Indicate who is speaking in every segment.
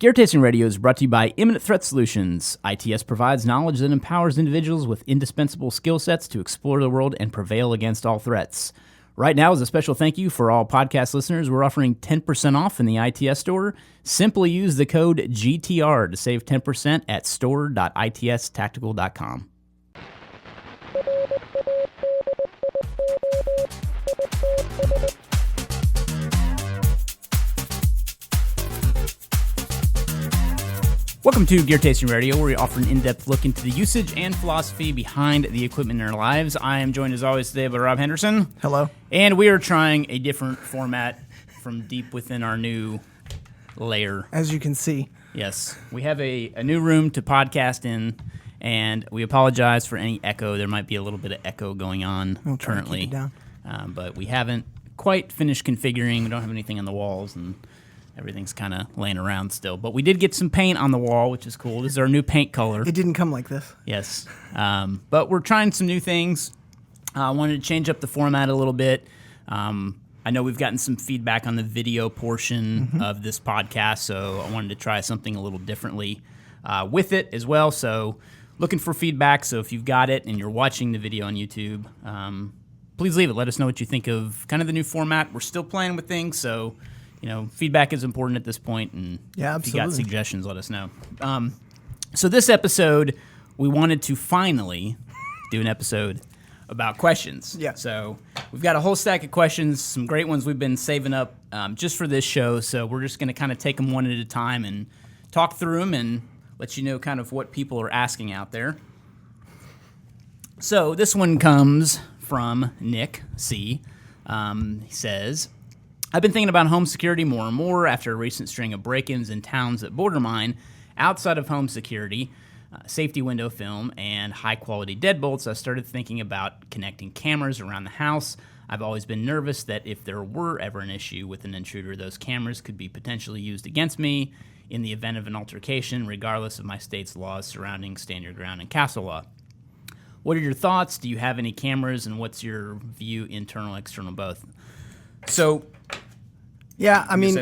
Speaker 1: Gear Tasting Radio is brought to you by Imminent Threat Solutions. ITS provides knowledge that empowers individuals with indispensable skill sets to explore the world and prevail against all threats. Right now, as a special thank you for all podcast listeners, we're offering 10% off in the ITS store. Simply use the code GTR to save 10% at store.itstactical.com. Welcome to Gear Tasting Radio, where we offer an in-depth look into the usage and philosophy behind the equipment in our lives. I am joined, as always, today by Rob Henderson.
Speaker 2: Hello.
Speaker 1: And we are trying a different format from deep within our new lair.
Speaker 2: As you can see.
Speaker 1: Yes. We have a new room to podcast in, and we apologize for any echo. There might be a little bit of echo going on currently.
Speaker 2: Keep it down.
Speaker 1: But we haven't quite finished configuring. We don't have anything on the walls, and everything's kind of laying around still. But we did get some paint on the wall, which is cool. This is our new paint color.
Speaker 2: It didn't come like this.
Speaker 1: Yes. But we're trying some new things. I wanted to change up the format a little bit. I know we've gotten some feedback on the video portion of this podcast, so I wanted to try something a little differently with it as well. So looking for feedback. So if you've got it and you're watching the video on YouTube, please leave it. Let us know what you think of kind of the new format. We're still playing with things, so feedback is important at this point, and if you got suggestions, let us know. So this episode, we wanted to finally do an episode about questions.
Speaker 2: Yeah.
Speaker 1: So we've got a whole stack of questions, some great ones we've been saving up just for this show, so we're just going to kind of take them one at a time and talk through them and let you know kind of what people are asking out there. So this one comes from Nick C. He says, I've been thinking about home security more and more after a recent string of break-ins in towns that border mine. Outside of home security, safety window film, and high-quality deadbolts, I started thinking about connecting cameras around the house. I've always been nervous that if there were ever an issue with an intruder, those cameras could be potentially used against me in the event of an altercation, regardless of my state's laws surrounding stand your ground and castle law. What are your thoughts? Do you have any cameras, and what's your view, internal, external, both? So,
Speaker 2: yeah, I mean,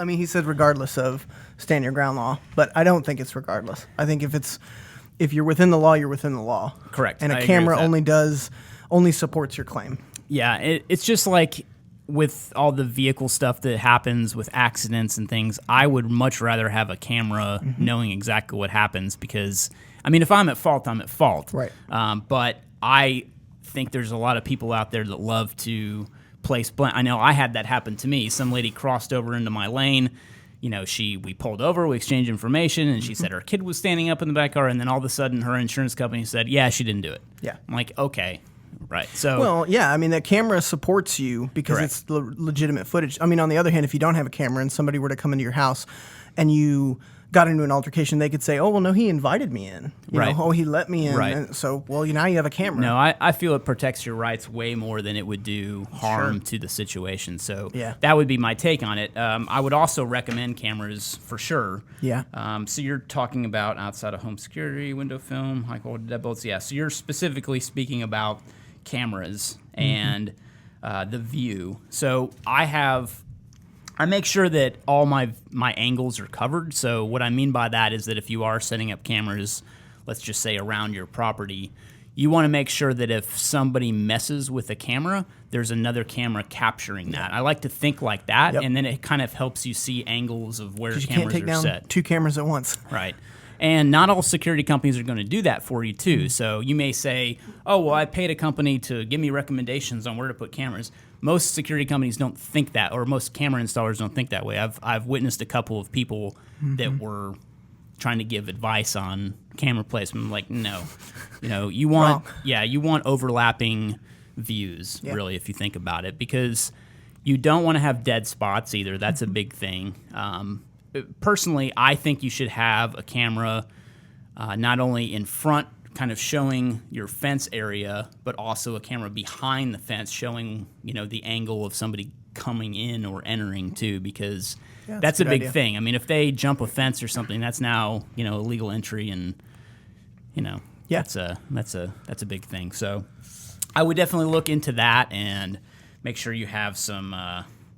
Speaker 2: he said regardless of stand your ground law, but I don't think it's regardless. I think if you're within the law, you're within the law.
Speaker 1: Correct.
Speaker 2: And a camera only supports your claim.
Speaker 1: Yeah, it's just like with all the vehicle stuff that happens with accidents and things, I would much rather have a camera knowing exactly what happens because, I mean, if I'm at fault, I'm at fault.
Speaker 2: Right.
Speaker 1: But I think there's a lot of people out there that love to place blame. I know I had that happen to me. Some lady crossed over into my lane. We pulled over, we exchanged information, and she said her kid was standing up in the back car, and then all of a sudden her insurance company said, yeah, she didn't do it.
Speaker 2: Yeah.
Speaker 1: I'm like, okay, right. So,
Speaker 2: well, yeah, I mean, that camera supports you because
Speaker 1: correct.
Speaker 2: It's legitimate footage. I mean, on the other hand, if you don't have a camera and somebody were to come into your house and you got into an altercation, they could say, oh, well, no, he invited me in. Oh, he let me in.
Speaker 1: Right.
Speaker 2: And so, well, now you have a camera.
Speaker 1: No, I feel it protects your rights way more than it would do harm to the situation. So that would be my take on it. I would also recommend cameras for sure.
Speaker 2: Yeah.
Speaker 1: So you're talking about outside of home security, window film, high-quality deadbolts. Yeah, so you're specifically speaking about cameras and the view. So I make sure that all my angles are covered. So what I mean by that is that if you are setting up cameras, let's just say around your property, you want to make sure that if somebody messes with a camera, there's another camera capturing that. I like to think like that, and then it kind of helps you see angles of where cameras are set. You can't take down
Speaker 2: two cameras at once.
Speaker 1: Right. And not all security companies are going to do that for you, too. So you may say, oh, well, I paid a company to give me recommendations on where to put cameras. Most security companies don't think that, or most camera installers don't think that way. I've witnessed a couple of people that were trying to give advice on camera placement. I'm like, no. You want overlapping views, really, if you think about it, because you don't want to have dead spots either. That's a big thing. Personally, I think you should have a camera not only in front, kind of showing your fence area, but also a camera behind the fence showing, the angle of somebody coming in or entering too, because that's a big thing. I mean, if they jump a fence or something, that's now, illegal entry, and that's a big thing. So I would definitely look into that and make sure you have some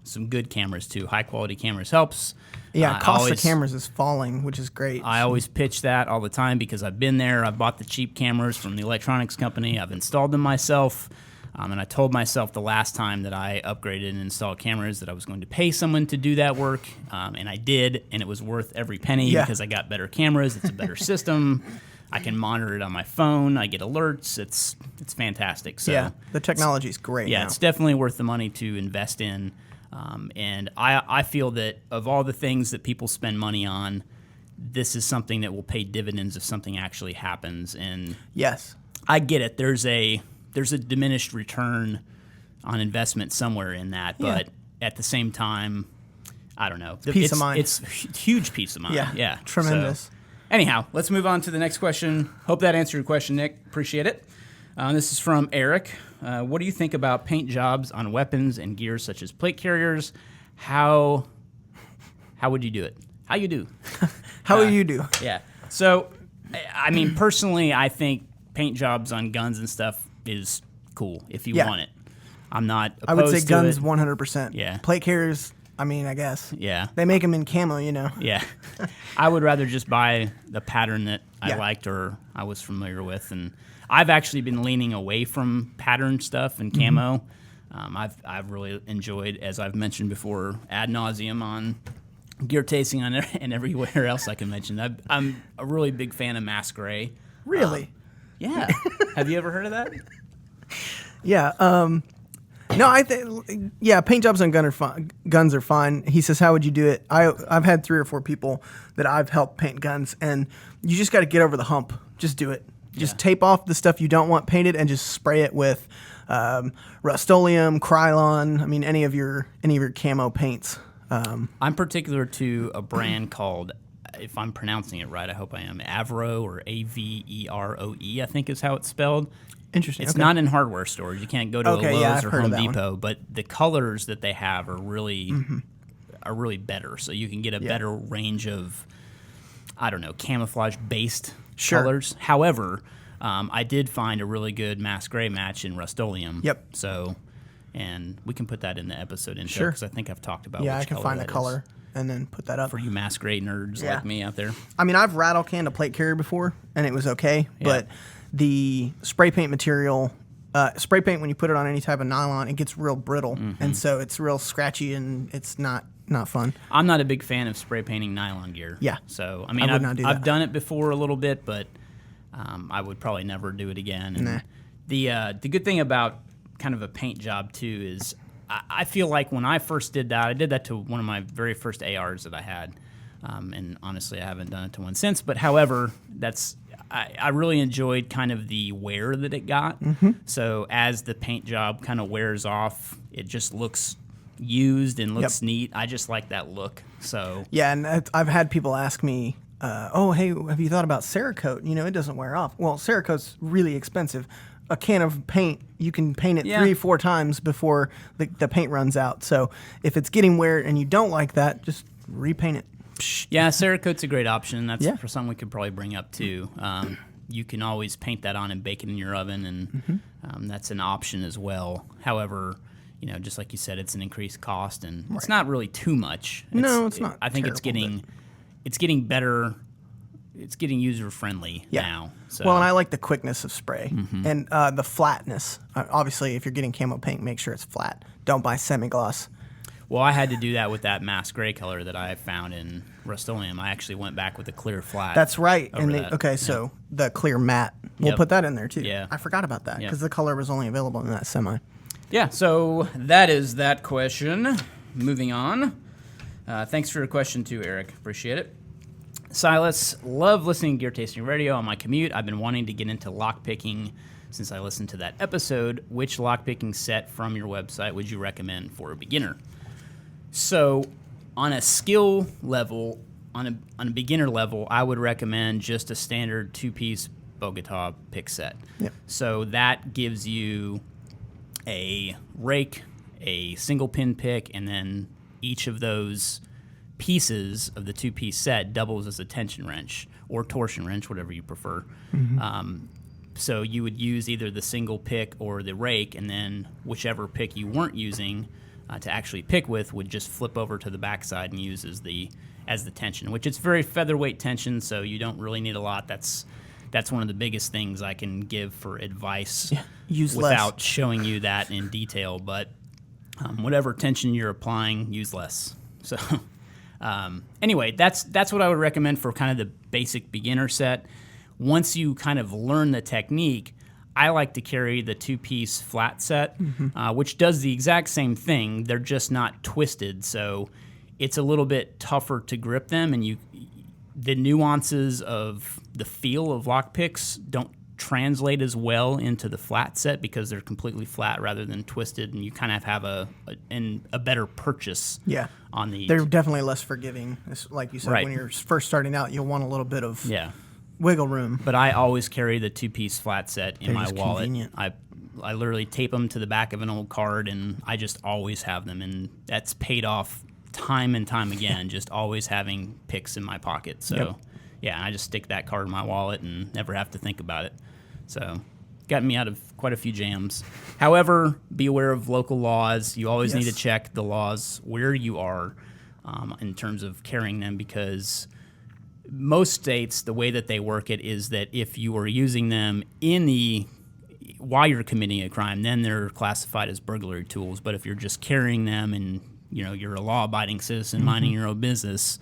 Speaker 1: some good cameras too. High quality cameras helps.
Speaker 2: Yeah, cost of cameras is falling, which is great.
Speaker 1: I always pitch that all the time because I've been there. I've bought the cheap cameras from the electronics company. I've installed them myself. And I told myself the last time that I upgraded and installed cameras that I was going to pay someone to do that work. And I did, and it was worth every penny because I got better cameras. It's a better system. I can monitor it on my phone. I get alerts. It's fantastic. So
Speaker 2: yeah, the technology is great.
Speaker 1: Yeah,
Speaker 2: now.
Speaker 1: It's definitely worth the money to invest in. And I feel that of all the things that people spend money on, this is something that will pay dividends if something actually happens. And
Speaker 2: yes,
Speaker 1: I get it. There's a diminished return on investment somewhere in that, but at the same time, I don't know.
Speaker 2: Peace of mind.
Speaker 1: It's huge peace of mind. Yeah.
Speaker 2: Tremendous.
Speaker 1: So, anyhow, let's move on to the next question. Hope that answered your question, Nick. Appreciate it. This is from Eric. What do you think about paint jobs on weapons and gear such as plate carriers? How would you do it? How you do?
Speaker 2: How will you do?
Speaker 1: Yeah. So, I mean, personally, I think paint jobs on guns and stuff is cool if you want it. I'm not opposed to it.
Speaker 2: I would say guns 100%.
Speaker 1: Yeah.
Speaker 2: Plate carriers, I mean, I guess.
Speaker 1: Yeah.
Speaker 2: They make them in camo, you know.
Speaker 1: Yeah. I would rather just buy the pattern that I liked or I was familiar with. And I've actually been leaning away from pattern stuff and camo. I've really enjoyed, as I've mentioned before, ad nauseum on gear tasting on and everywhere else I can mention. I'm a really big fan of mass gray.
Speaker 2: Really?
Speaker 1: Yeah. Have you ever heard of that?
Speaker 2: Yeah. No, I think paint jobs on guns are fine. He says, how would you do it? I've had 3 or 4 people that I've helped paint guns, and you just got to get over the hump. Just do it. Just tape off the stuff you don't want painted and just spray it with Rust-Oleum, Krylon. I mean, any of your camo paints.
Speaker 1: I'm particular to a brand called, if I'm pronouncing it right, I hope I am, Avro or Averoe, I think is how it's spelled.
Speaker 2: Interesting.
Speaker 1: It's not in hardware stores. You can't go to a Lowe's or Home Depot, but the colors that they have are really better. So you can get a better range of, I don't know, camouflage-based colors. However, I did find a really good mass gray match in Rust-Oleum.
Speaker 2: Yep.
Speaker 1: So, and we can put that in the episode intro because I think I've talked about.
Speaker 2: Yeah,
Speaker 1: which
Speaker 2: I can
Speaker 1: color
Speaker 2: find the
Speaker 1: that
Speaker 2: color
Speaker 1: is.
Speaker 2: and then put that up
Speaker 1: For you mass gray nerds like me out there.
Speaker 2: I mean, I've rattle canned a plate carrier before, and it was okay. But the spray paint material, spray paint when you put it on any type of nylon, it gets real brittle, and so it's real scratchy, and it's not fun.
Speaker 1: I'm not a big fan of spray painting nylon gear.
Speaker 2: Yeah.
Speaker 1: So I mean, I've done it before a little bit, but I would probably never do it again. And the good thing about kind of a paint job too is I feel like when I first did that, I did that to one of my very first ARs that I had, and honestly, I haven't done it to one since. But however, I really enjoyed kind of the wear that it got. So as the paint job kind of wears off, it just looks used and looks neat. I just like that look. So
Speaker 2: yeah, and I've had people ask me, "Oh, hey, have you thought about Cerakote? You know, it doesn't wear off." Well, Cerakote's really expensive. A can of paint, you can paint it 3-4 times before the paint runs out. So if it's getting wear and you don't like that, just repaint it.
Speaker 1: Yeah, Cerakote's a great option. That's for something we could probably bring up too. You can always paint that on and bake it in your oven, and that's an option as well. However, you know, just like you said, it's an increased cost, and it's not really too much.
Speaker 2: It's not.
Speaker 1: I think it's getting better. It's getting user friendly now. So.
Speaker 2: Well, and I like the quickness of spray and the flatness. Obviously, if you're getting camo paint, make sure it's flat. Don't buy semi-gloss.
Speaker 1: Well, I had to do that with that mass gray color that I found in Rust-Oleum. I actually went back with a clear flat.
Speaker 2: That's right. So the clear matte. We'll put that in there too.
Speaker 1: Yeah.
Speaker 2: I forgot about that because the color was only available in that semi.
Speaker 1: Yeah, so that is that question. Moving on. Thanks for your question too, Eric. Appreciate it. Silas, love listening to Gear Tasting Radio on my commute. I've been wanting to get into lockpicking since I listened to that episode. Which lockpicking set from your website would you recommend for a beginner? So, on a skill level, on a beginner level, I would recommend just a standard 2-piece Bogota pick set.
Speaker 2: Yep.
Speaker 1: So that gives you a rake, a single pin pick, and then each of those pieces of the 2-piece set doubles as a tension wrench or torsion wrench, whatever you prefer. So you would use either the single pick or the rake, and then whichever pick you weren't using, to actually pick with would just flip over to the backside and use as the tension, which it's very featherweight tension, so you don't really need a lot. That's one of the biggest things I can give for advice without showing you that in detail. But whatever tension you're applying, use less. So anyway, that's what I would recommend for kind of the basic beginner set. Once you kind of learn the technique, I like to carry the 2-piece flat set, which does the exact same thing. They're just not twisted, so it's a little bit tougher to grip them, and the nuances of the feel of lockpicks don't translate as well into the flat set because they're completely flat rather than twisted, and you kind of have a better purchase.
Speaker 2: Yeah,
Speaker 1: on the.
Speaker 2: They're definitely less forgiving. Like you said,
Speaker 1: Right.
Speaker 2: when you're first starting out, you'll want a little bit of
Speaker 1: Yeah.
Speaker 2: wiggle room.
Speaker 1: But I always carry the 2-piece flat set in
Speaker 2: They're
Speaker 1: my
Speaker 2: just
Speaker 1: wallet.
Speaker 2: convenient.
Speaker 1: I literally tape them to the back of an old card, and I just always have them, and that's paid off time and time again. Just always having picks in my pocket. So, yeah, I just stick that card in my wallet and never have to think about it. So, got me out of quite a few jams. However, be aware of local laws. You always need to check the laws where you are in terms of carrying them, because most states, the way that they work it is that if you are using them while you're committing a crime, then they're classified as burglary tools. But if you're just carrying them and you're a law-abiding citizen minding your own business,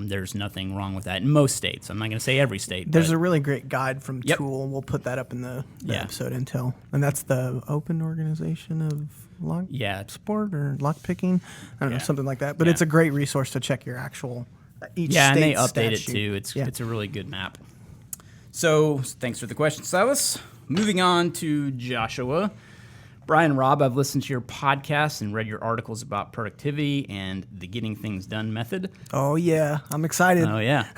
Speaker 1: there's nothing wrong with that in most states. I'm not going to say every state.
Speaker 2: There's a really great guide from
Speaker 1: Yep.
Speaker 2: Tool. We'll put that up in the episode intel, and that's the Open Organization of Lock Sport or Lock Picking. I don't know, something like that. But it's a great resource to check your actual each state
Speaker 1: and they update
Speaker 2: statute.
Speaker 1: it too. It's a really good map. So thanks for the question, Silas. Moving on to Joshua. Brian, Rob, I've listened to your podcast and read your articles about productivity and the getting things done method.
Speaker 2: Oh, yeah. I'm excited.
Speaker 1: Oh, yeah.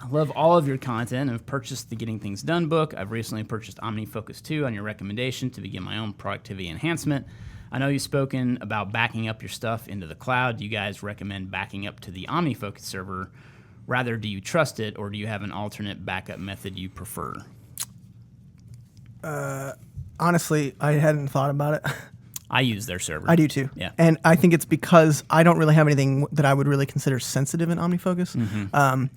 Speaker 1: I love all of your content and have purchased the Getting Things Done book. I've recently purchased OmniFocus 2 on your recommendation to begin my own productivity enhancement. I know you've spoken about backing up your stuff into the cloud. Do you guys recommend backing up to the OmniFocus server? Rather, do you trust it, or do you have an alternate backup method you prefer?
Speaker 2: Honestly, I hadn't thought about it.
Speaker 1: I use their server.
Speaker 2: I do too.
Speaker 1: Yeah.
Speaker 2: And I think it's because I don't really have anything that I would really consider sensitive in OmniFocus.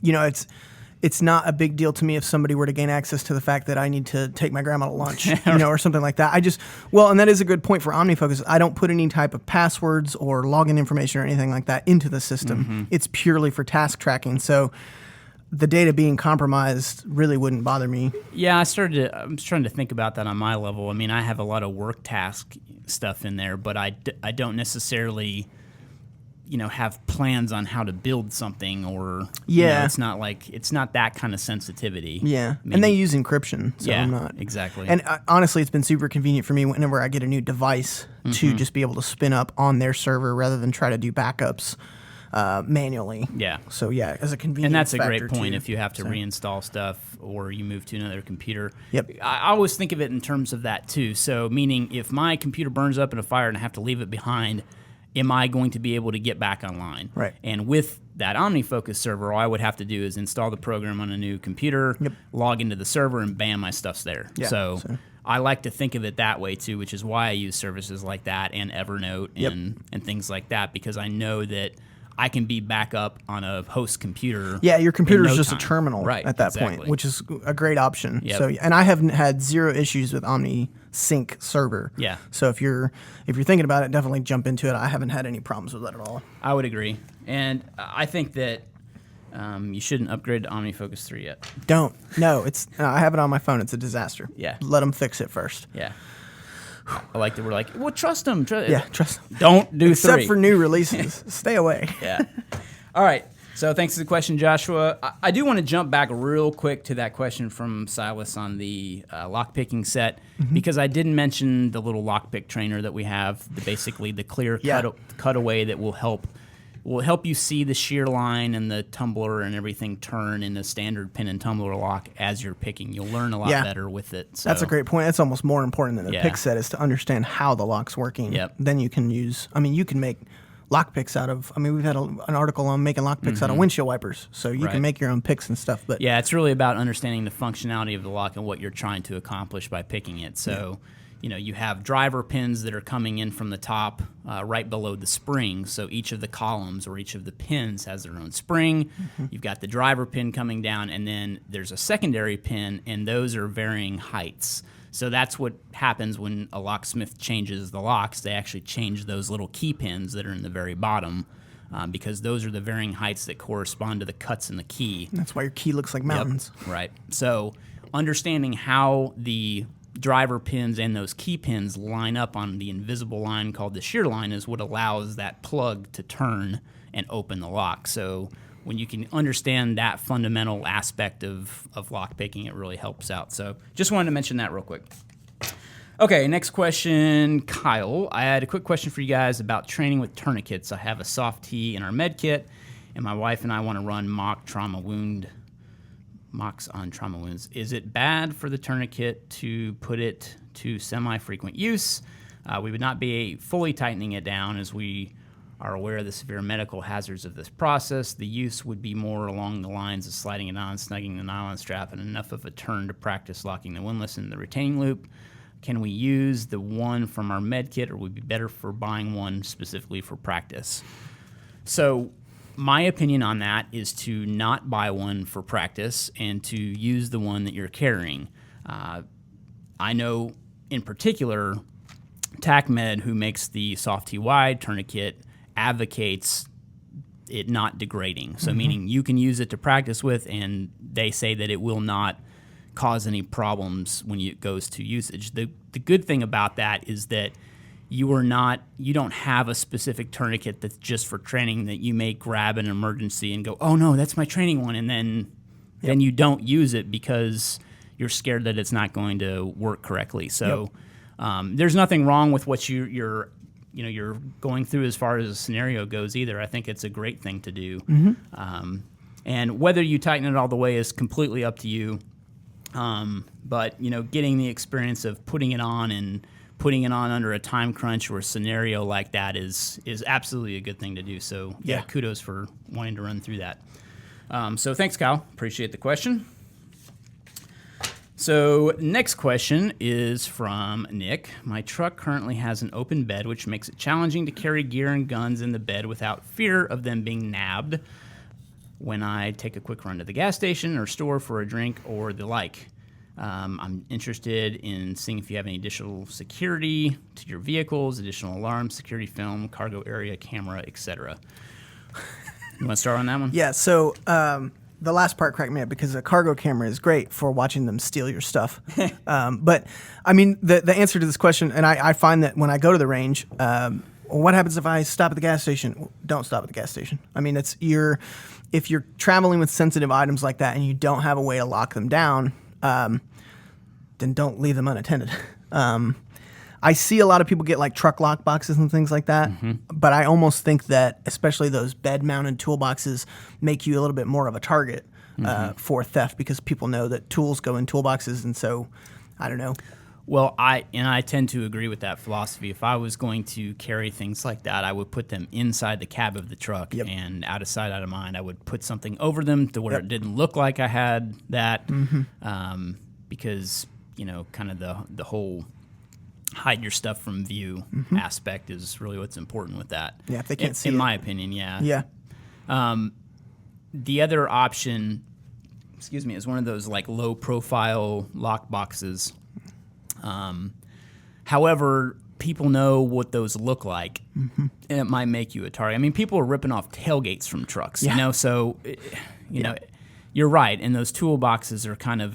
Speaker 2: It's not a big deal to me if somebody were to gain access to the fact that I need to take my grandma to lunch, or something like that. And that is a good point for OmniFocus. I don't put any type of passwords or login information or anything like that into the system. It's purely for task tracking. So the data being compromised really wouldn't bother me.
Speaker 1: Yeah, I'm trying to think about that on my level. I mean, I have a lot of work task stuff in there, but I don't necessarily, have plans on how to build something, or it's not that kind of sensitivity.
Speaker 2: Yeah,
Speaker 1: I mean,
Speaker 2: and they use encryption, so I'm not
Speaker 1: exactly.
Speaker 2: And honestly, it's been super convenient for me whenever I get a new device to just be able to spin up on their server rather than try to do backups manually.
Speaker 1: Yeah.
Speaker 2: So as a convenience,
Speaker 1: and that's a
Speaker 2: factor
Speaker 1: great point
Speaker 2: too.
Speaker 1: if you have to reinstall stuff or you move to another computer.
Speaker 2: Yep.
Speaker 1: I always think of it in terms of that too. So meaning if my computer burns up in a fire and I have to leave it behind, am I going to be able to get back online?
Speaker 2: Right.
Speaker 1: And with that OmniFocus server, all I would have to do is install the program on a new computer, log into the server, and bam, my stuff's there.
Speaker 2: Yeah,
Speaker 1: so I like to think of it that way too, which is why I use services like that and Evernote and things like that, because I know that I can be back up on a host computer.
Speaker 2: Yeah, your computer is just
Speaker 1: time.
Speaker 2: a terminal at that point, which is a great option.
Speaker 1: Yep.
Speaker 2: So, and I haven't had zero issues with OmniSync server.
Speaker 1: Yeah.
Speaker 2: So if you're thinking about it, definitely jump into it. I haven't had any problems with it at all.
Speaker 1: I would agree, and I think that you shouldn't upgrade to OmniFocus 3 yet.
Speaker 2: Don't. No, I have it on my phone. It's a disaster.
Speaker 1: Yeah.
Speaker 2: Let them fix it first.
Speaker 1: Yeah. I like that we're like, well, trust them.
Speaker 2: Trust.
Speaker 1: Don't do
Speaker 2: Except
Speaker 1: 3.
Speaker 2: for new releases. Stay away.
Speaker 1: Yeah. All right. So thanks for the question, Joshua. I do want to jump back real quick to that question from Silas on the lockpicking set, because I didn't mention the little lockpick trainer that we have, basically the clear cutaway that will help you see the shear line and the tumbler and everything turn in the standard pin and tumbler lock as you're picking. You'll learn a lot better with it. So.
Speaker 2: That's a great point. That's almost more important than the pick set, is to understand how the lock's working.
Speaker 1: Yep.
Speaker 2: Then you can you can make lock picks out of, we've had an article on making lock picks out of windshield wipers. So you can make your own picks and stuff. But
Speaker 1: yeah, it's really about understanding the functionality of the lock and what you're trying to accomplish by picking it. So you have driver pins that are coming in from the top right below the spring. So each of the columns or each of the pins has their own spring. You've got the driver pin coming down, and then there's a secondary pin, and those are varying heights. So that's what happens when a locksmith changes the locks. They actually change those little key pins that are in the very bottom because those are the varying heights that correspond to the cuts in the key.
Speaker 2: That's why your key looks like mountains.
Speaker 1: Yep, right. So understanding how the driver pins and those key pins line up on the invisible line called the shear line is what allows that plug to turn and open the lock. So when you can understand that fundamental aspect of lock picking, it really helps out. So just wanted to mention that real quick. Okay, next question, Kyle. I had a quick question for you guys about training with tourniquets. I have a SOFTT in our med kit, and my wife and I want to run mocks on trauma wounds. Is it bad for the tourniquet to put it to semi-frequent use? We would not be fully tightening it down as we are aware of the severe medical hazards of this process. The use would be more along the lines of sliding it on, snugging the nylon strap, and enough of a turn to practice locking the windlass in the retaining loop. Can we use the one from our med kit, or would it be better for buying one specifically for practice? So my opinion on that is to not buy one for practice and to use the one that you're carrying. I know in particular, TACMed, who makes the SOFTT-W tourniquet, advocates it not degrading. So meaning you can use it to practice with, and they say that it will not cause any problems when it goes to usage. The good thing about that is that you don't have a specific tourniquet that's just for training that you may grab in an emergency and go, oh no, that's my training one, and then you don't use it because you're scared that it's not going to work correctly. So there's nothing wrong with what you're going through as far as a scenario goes either. I think it's a great thing to do. And whether you tighten it all the way is completely up to you. But getting the experience of putting it on under a time crunch or a scenario like that is absolutely a good thing to do. So kudos for wanting to run through that. So thanks, Kyle. Appreciate the question. So next question is from Nick. My truck currently has an open bed, which makes it challenging to carry gear and guns in the bed without fear of them being nabbed when I take a quick run to the gas station or store for a drink or the like. I'm interested in seeing if you have any additional security to your vehicles, additional alarms, security film, cargo area, camera, etc. You want to start on that one?
Speaker 2: Yeah, so the last part cracked me up because a cargo camera is great for watching them steal your stuff. But, I mean, the answer to this question, and I find that when I go to the range, what happens if I stop at the gas station? Don't stop at the gas station. I mean, if you're traveling with sensitive items like that and you don't have a way to lock them down, then don't leave them unattended. I see a lot of people get like truck lock boxes and things like that, but I almost think that especially those bed-mounted toolboxes make you a little bit more of a target for theft because people know that tools go in toolboxes, and so I don't know.
Speaker 1: Well, I tend to agree with that philosophy. If I was going to carry things like that, I would put them inside the cab of the truck, and out of sight, out of mind. I would put something over them to where it didn't look like I had that, because kind of the whole hide your stuff from view aspect is really what's important with that.
Speaker 2: Yeah, if they can't see it.
Speaker 1: In my opinion, yeah.
Speaker 2: Yeah.
Speaker 1: The other option, is one of those like low profile lock boxes. However, people know what those look like, and it might make you a target. I mean, people are ripping off tailgates from trucks, so, you're right. And those toolboxes are kind of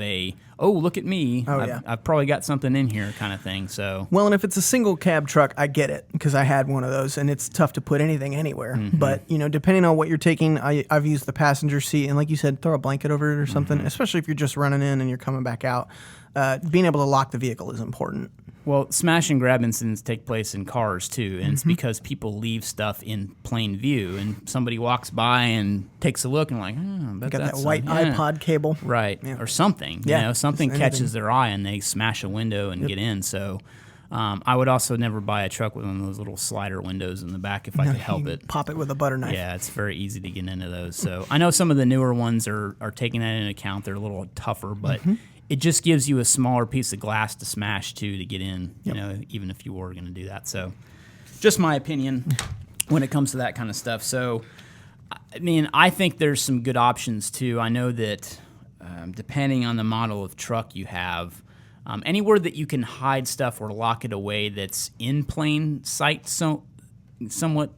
Speaker 1: look at me. I've probably got something in here kind of thing. So,
Speaker 2: well, and if it's a single cab truck, I get it because I had one of those, and it's tough to put anything anywhere. But, depending on what you're taking, I've used the passenger seat, and like you said, throw a blanket over it or something, especially if you're just running in and you're coming back out. Being able to lock the vehicle is important.
Speaker 1: Well, smash and grab incidents take place in cars, too, and it's because people leave stuff in plain view, and somebody walks by and takes a look and like,
Speaker 2: got that white iPod cable.
Speaker 1: Right, or something. Something catches their eye, and they smash a window and get in. So I would also never buy a truck with one of those little slider windows in the back if I could help it.
Speaker 2: Pop it with a butter knife.
Speaker 1: Yeah, it's very easy to get into those. So I know some of the newer ones are taking that into account. They're a little tougher, but it just gives you a smaller piece of glass to smash to get in, you know, even if you were going to do that. So just my opinion when it comes to that kind of stuff. So, I mean, I think there's some good options too. I know that depending on the model of truck you have, anywhere that you can hide stuff or lock it away that's in plain sight, so somewhat,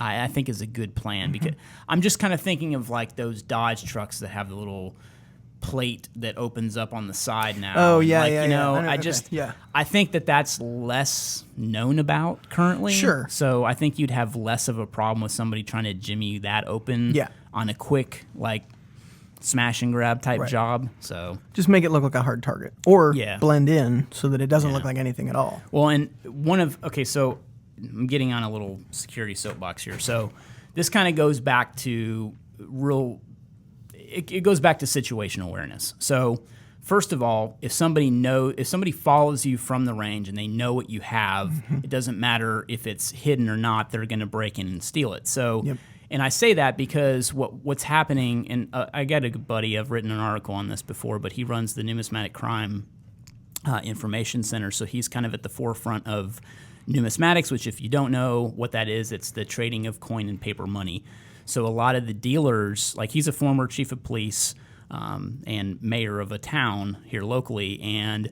Speaker 1: I think is a good plan. Because I'm just kind of thinking of like those Dodge trucks that have the little plate that opens up on the side now.
Speaker 2: Oh yeah,
Speaker 1: like,
Speaker 2: yeah,
Speaker 1: you know,
Speaker 2: yeah.
Speaker 1: I think that that's less known about currently.
Speaker 2: Sure.
Speaker 1: So I think you'd have less of a problem with somebody trying to jimmy that open.
Speaker 2: Yeah.
Speaker 1: On a quick like smash and grab type
Speaker 2: Right.
Speaker 1: job. So
Speaker 2: Just make it look like a hard target, or
Speaker 1: Yeah.
Speaker 2: blend in so that it doesn't look like anything at all.
Speaker 1: well, and so I'm getting on a little security soapbox here. So this kind of goes back to it goes back to situational awareness. So first of all, if somebody follows you from the range and they know what you have, it doesn't matter if it's hidden or not, they're going to break in and steal it. So, and I say that because what's happening, and I got a buddy, I've written an article on this before, but he runs the Numismatic Crime Information Center, so he's kind of at the forefront of numismatics, which if you don't know what that is, it's the trading of coin and paper money. So a lot of the dealers, like he's a former chief of police and mayor of a town here locally, and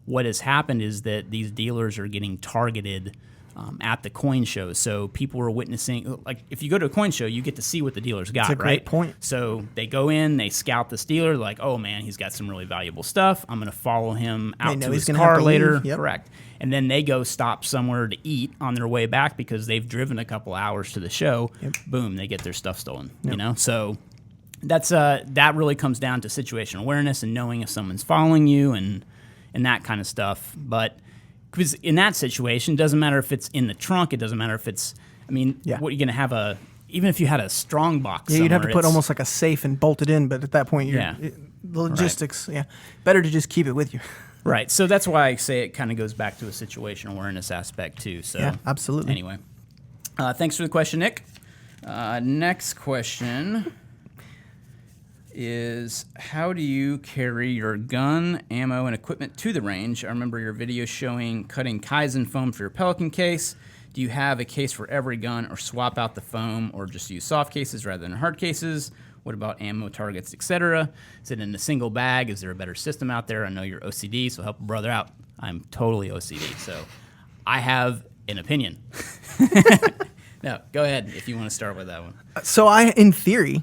Speaker 1: what has happened is that these dealers are getting targeted at the coin shows. So people are witnessing, like if you go to a coin show, you get to see what the dealer's got,
Speaker 2: That's a great
Speaker 1: right?
Speaker 2: point.
Speaker 1: So they go in, they scout this dealer, like, oh man, he's got some really valuable stuff. I'm going to follow him out
Speaker 2: know
Speaker 1: to
Speaker 2: he's
Speaker 1: his
Speaker 2: gonna have
Speaker 1: car
Speaker 2: to
Speaker 1: later.
Speaker 2: leave. Yep.
Speaker 1: Correct. And then they go stop somewhere to eat on their way back because they've driven a couple hours to the show. Boom, they get their stuff stolen. You know, so that's that really comes down to situational awareness and knowing if someone's following you and that kind of stuff. But because in that situation, it doesn't matter if it's in the trunk. It doesn't matter if it's. I mean, what you're gonna have even if you had a strong box.
Speaker 2: Yeah, you'd have to
Speaker 1: somewhere,
Speaker 2: put almost like a safe and bolt it in, but at that point, the logistics, better to just keep it with you.
Speaker 1: Right. So that's why I say it kind of goes back to a situational awareness aspect too. So
Speaker 2: Yeah, absolutely.
Speaker 1: Anyway, thanks for the question, Nick. Next question is, how do you carry your gun, ammo, and equipment to the range? I remember your video showing cutting Kaizen foam for your Pelican case. Do you have a case for every gun, or swap out the foam, or just use soft cases rather than hard cases? What about ammo, targets, etc.? Is it in a single bag? Is there a better system out there? I know you're OCD, so help a brother out. I'm totally OCD, so I have an opinion. No, go ahead if you want to start with that one.
Speaker 2: So in theory,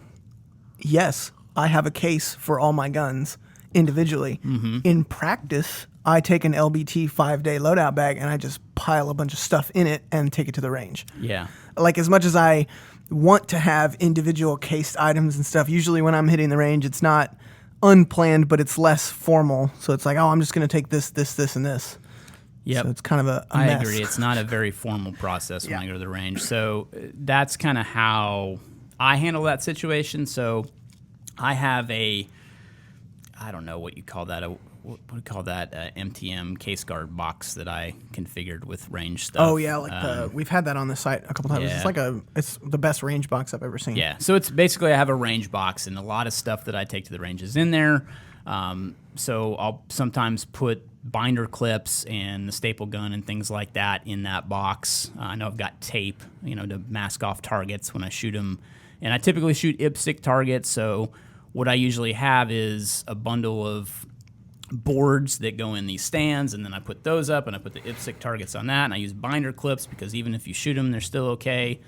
Speaker 2: yes, I have a case for all my guns individually. In practice, I take an LBT 5-day loadout bag and I just pile a bunch of stuff in it and take it to the range.
Speaker 1: Yeah.
Speaker 2: Like, as much as I want to have individual cased items and stuff, usually when I'm hitting the range, it's not unplanned, but it's less formal. So it's like, oh, I'm just going to take this, and this.
Speaker 1: Yep.
Speaker 2: So it's kind of a
Speaker 1: I
Speaker 2: mess.
Speaker 1: agree. It's not a very formal process when I go to the range. So that's kind of how I handle that situation. So I have I don't know what you call that, what do you call that, MTM case guard box that I configured with range stuff.
Speaker 2: Oh yeah, like we've had that on the site a couple times.
Speaker 1: Yeah.
Speaker 2: It's the best range box I've ever seen.
Speaker 1: Yeah, so it's basically I have a range box, and a lot of stuff that I take to the range is in there. So I'll sometimes put binder clips and the staple gun and things like that in that box. I know I've got tape, to mask off targets when I shoot them, and I typically shoot IPSC targets. So what I usually have is a bundle of boards that go in these stands, and then I put those up and I put the IPSC targets on that, and I use binder clips because even if you shoot them, they're still okay.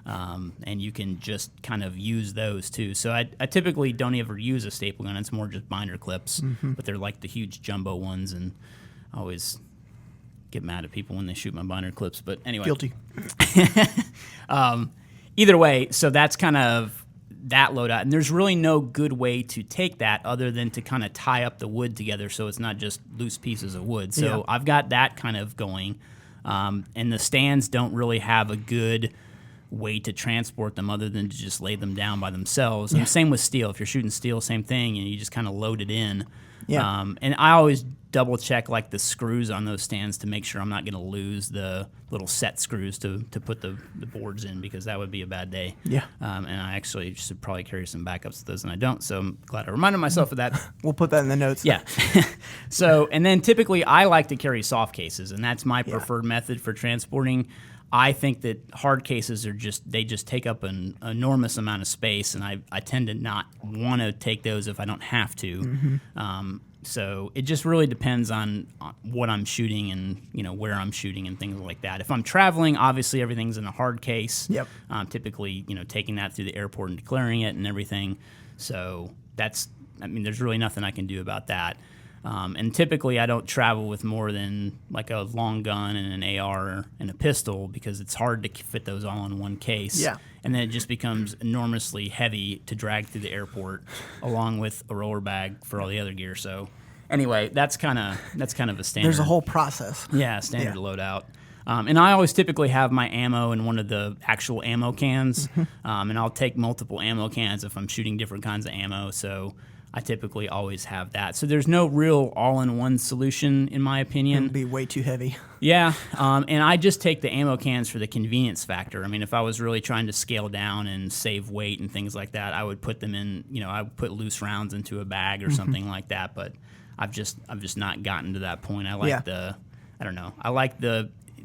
Speaker 1: And you can just kind of use those too. So I typically don't ever use a staple gun. It's more just binder clips, but they're like the huge jumbo ones, and I always get mad at people when they shoot my binder clips. But anyway.
Speaker 2: Guilty.
Speaker 1: Either way, so that's kind of that loadout. And there's really no good way to take that other than to kind of tie up the wood together so it's not just loose pieces of wood. So I've got that kind of going. And the stands don't really have a good way to transport them other than to just lay them down by themselves. And same with steel. If you're shooting steel, same thing, and you just kind of load it in.
Speaker 2: Yeah.
Speaker 1: And I always double check like the screws on those stands to make sure I'm not going to lose the little set screws to put the boards in, because that would be a bad day.
Speaker 2: Yeah.
Speaker 1: And I actually should probably carry some backups to those, and I don't. So I'm glad I reminded myself of that.
Speaker 2: We'll put that in the notes.
Speaker 1: Yeah. So, and then typically I like to carry soft cases, and that's my preferred method for transporting. I think that hard cases they just take up an enormous amount of space, and I tend to not want to take those if I don't have to.
Speaker 2: Mm-hmm.
Speaker 1: So it just really depends on what I'm shooting and where I'm shooting and things like that. If I'm traveling, obviously everything's in a hard case.
Speaker 2: Yep.
Speaker 1: Typically, taking that through the airport and declaring it and everything. So there's really nothing I can do about that. And typically I don't travel with more than like a long gun and an AR and a pistol, because it's hard to fit those all in one case.
Speaker 2: Yeah.
Speaker 1: And then it just becomes enormously heavy to drag through the airport, along with a roller bag for all the other gear. So anyway, that's kind of a standard.
Speaker 2: There's a whole process.
Speaker 1: Yeah, standard loadout. And I always typically have my ammo in one of the actual ammo cans, and I'll take multiple ammo cans if I'm shooting different kinds of ammo. So I typically always have that. So there's no real all-in-one solution, in my opinion.
Speaker 2: It would be way too heavy.
Speaker 1: Yeah, and I just take the ammo cans for the convenience factor. I mean, if I was really trying to scale down and save weight and things like that, I would put them in, I would put loose rounds into a bag or something like that. But I've just not gotten to that point. I like I like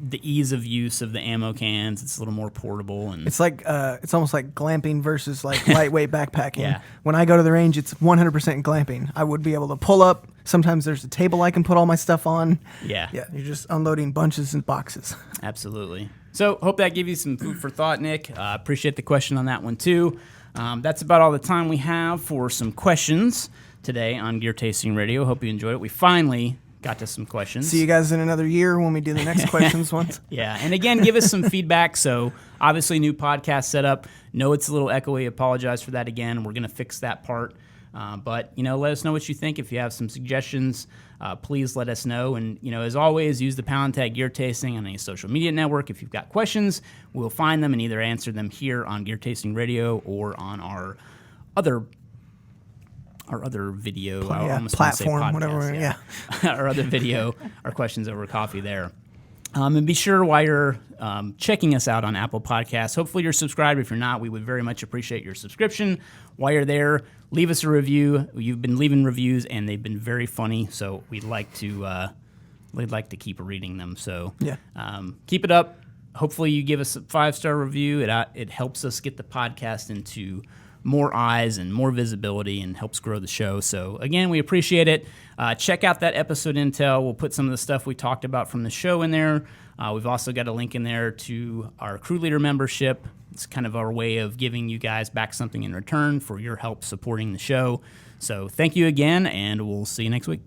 Speaker 1: the ease of use of the ammo cans. It's a little more portable, and
Speaker 2: it's like it's almost like glamping versus like lightweight backpacking.
Speaker 1: Yeah.
Speaker 2: When I go to the range, it's 100% glamping. I would be able to pull up. Sometimes there's a table I can put all my stuff on.
Speaker 1: Yeah.
Speaker 2: You're just unloading bunches and boxes.
Speaker 1: Absolutely. So hope that gave you some food for thought, Nick. Appreciate the question on that one too. That's about all the time we have for some questions today on Gear Tasting Radio. Hope you enjoyed it. We finally got to some questions.
Speaker 2: See you guys in another year when we do the next questions ones.
Speaker 1: Yeah, and again, give us some feedback. So obviously, new podcast setup. Know it's a little echoey. Apologize for that again. We're going to fix that part. But let us know what you think. If you have some suggestions, please let us know. And as always, use the pound tag Gear Tasting on any social media network. If you've got questions, we'll find them and either answer them here on Gear Tasting Radio or on our other video,
Speaker 2: platform, whatever.
Speaker 1: Our other video, our questions over coffee there. And be sure while you're checking us out on Apple Podcasts, hopefully you're subscribed. If you're not, we would very much appreciate your subscription. While you're there, leave us a review. You've been leaving reviews, and they've been very funny, so we'd like to keep reading them. So keep it up. Hopefully you give us a 5-star review. It helps us get the podcast into more eyes and more visibility and helps grow the show. So again, we appreciate it. Check out that episode intel. We'll put some of the stuff we talked about from the show in there. We've also got a link in there to our crew leader membership. It's kind of our way of giving you guys back something in return for your help supporting the show. So thank you again, and we'll see you next week.